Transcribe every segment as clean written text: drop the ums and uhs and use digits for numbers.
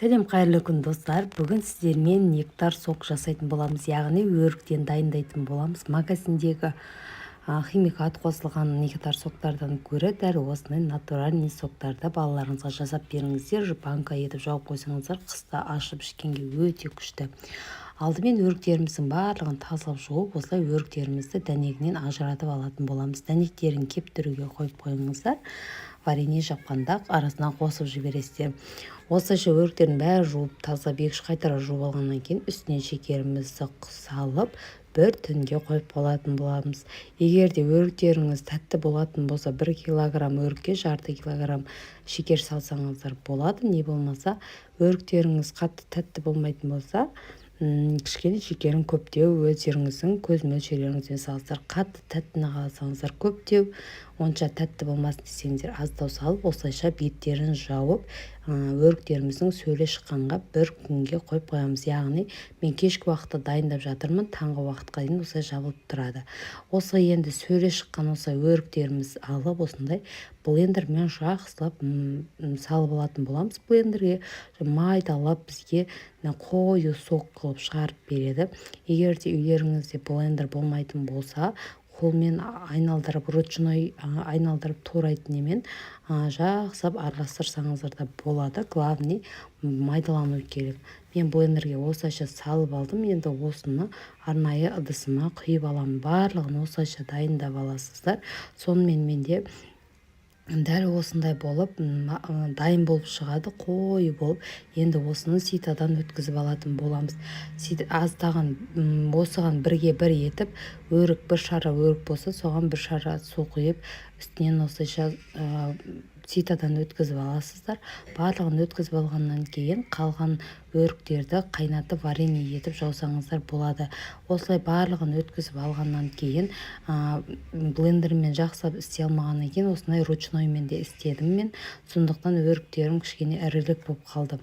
Сәлем, қайырлы күн достар. Бүгін сіздермен нектар сок жасайтын боламыз, яғни өріктен дайындайтын боламыз. Магазиндегі химикат қосылған нектар соктардан гөрі дәл осындай натуральный соктарды балаларыңызға жасап беріңіздер. Банка етіп жауып қойсаңыздар, қыста ашып ішкенге өте күшті. Алдымен өріктеріміздің барлығын тазалап жуып, осылай өріктерімізді дәнегінен ажыратып алатын боламыз. Дәнектерін кептіруге қойып қойыңыздар. Варенье жапқанда арасына қосып жібересіздер. Осылайша өріктердің бәрі жуып тазалап екі-үш қайтара жуып алғаннан кейін үстіне шекерімізді салып бір түнге қойып болатын боламыз. Егер де өріктеріңіз тәтті болатын болса, 1 килограмм өрікке жарты килограмм шекер салсаңыздар болады. Не болмаса, өріктеріңіз қатты тәтті болмайтын болса, кішкене шекерін көптеу, өздеріңіздің көз мөлшерлеріңізбен салыңыздар. Қатты тәттіні қаласаңыздар көптеу, онша тәтті болмасын десеңіздер аздау салып, осылайша беттерін жауып, өріктеріміздің сөле шыққанға 1 күнге қойып қоямыз. Яғни мен кешкі уақытта дайындап жатырмын, таңғы уақытқа дейін осылай жабылып тұрады. Осы енді сөле шыққан осылай өріктеріміз алып, осындай блендермен жақсылап салып алатын боламыз. Блендерге майдалап бізге қою сок қылып шығарып береді. Егер де үйлеріңізде блендер болмайтын болса, қолмен айналдырып, ручной айналдырып турайтын немен жақсылап араластырсаңыздар да болады. Главный майдалану керек. Мен блендерге осылайша салып алдым. Енді осыны арнайы ыдысыма құйып аламын. Барлығын осылайша дайындап аласыздар. Сонымен менде дәл осындай болып дайын болып шығады, қою болып. Енді осыны ситадан өткізіп алатын боламыз. Аздаған осыған бірге бір етіп, өрік, бір шара өрік болса, соған бір шара су құйып, үстінен осылайша ситадан өткізіп аласыздар. Барлығын өткізіп алғаннан кейін қалған өріктерді қайнатып варенье етіп жаусаңыздар болады. Осылай барлығын өткізіп алғаннан кейін блендермен жақсылап істей алмағаннан кейін осындай ручноймен де істедім мен. Сондықтан өріктерім кішкене ірілік болып қалды.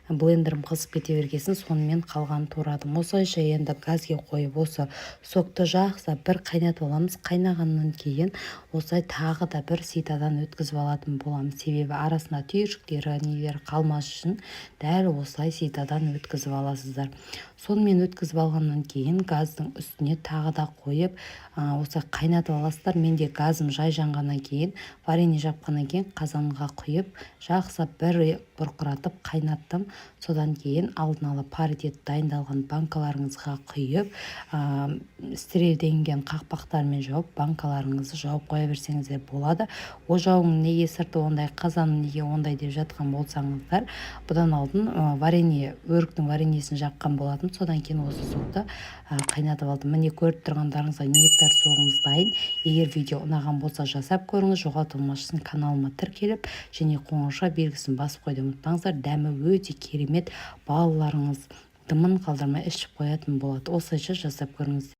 Блендерім қызып кете бергесін, сонымен қалған турадым. Осылайша енді газге қойып, осы сокты жақсылап бір қайнатып аламыз. Қайнағаннан кейін осылай тағы да бір ситадан өткізіп алатын боламыз. Себебі арасында түйіршіктері, нелер қалмас үшін дәл осылай ситадан өткізіп аласыздар. Сонымен өткізіп алғаннан кейін газдың үстіне тағы да қойып, осылай қайнатып аласыздар. Менде газым жай жанғаннан кейін, варенье жапқаннан кейін қазанға құйып, жақсылап бір бұрқыратып қайнаттым. Содан кейін алдын ала паритет дайындалған банкаларыңызға құйып, стерилденген қақпақтармен жауып, банкаларыңызды жауып қоя берсеңіздер болады. О жауың неге сырты ондай, қазаның неге ондай деп жатқан болсаңыздар, бұдан алдын өріктің вареньесін жаққан болатын. Содан кейін осы сокты қайнатып алдым. Міне көріп тұрғандарыңызға нектар согымыз дайын. Егер видео ұнаған болса жасап көріңіз. Жоғалтылмас үшін каналыма тіркеліп және қоңырауша белгісін басып қойды ұмытпаңыздар. Дәмі өте керемет, балаларыңыз дымын қалдырмай ішіп қоятын болады. Осылайша жасап көріңіз.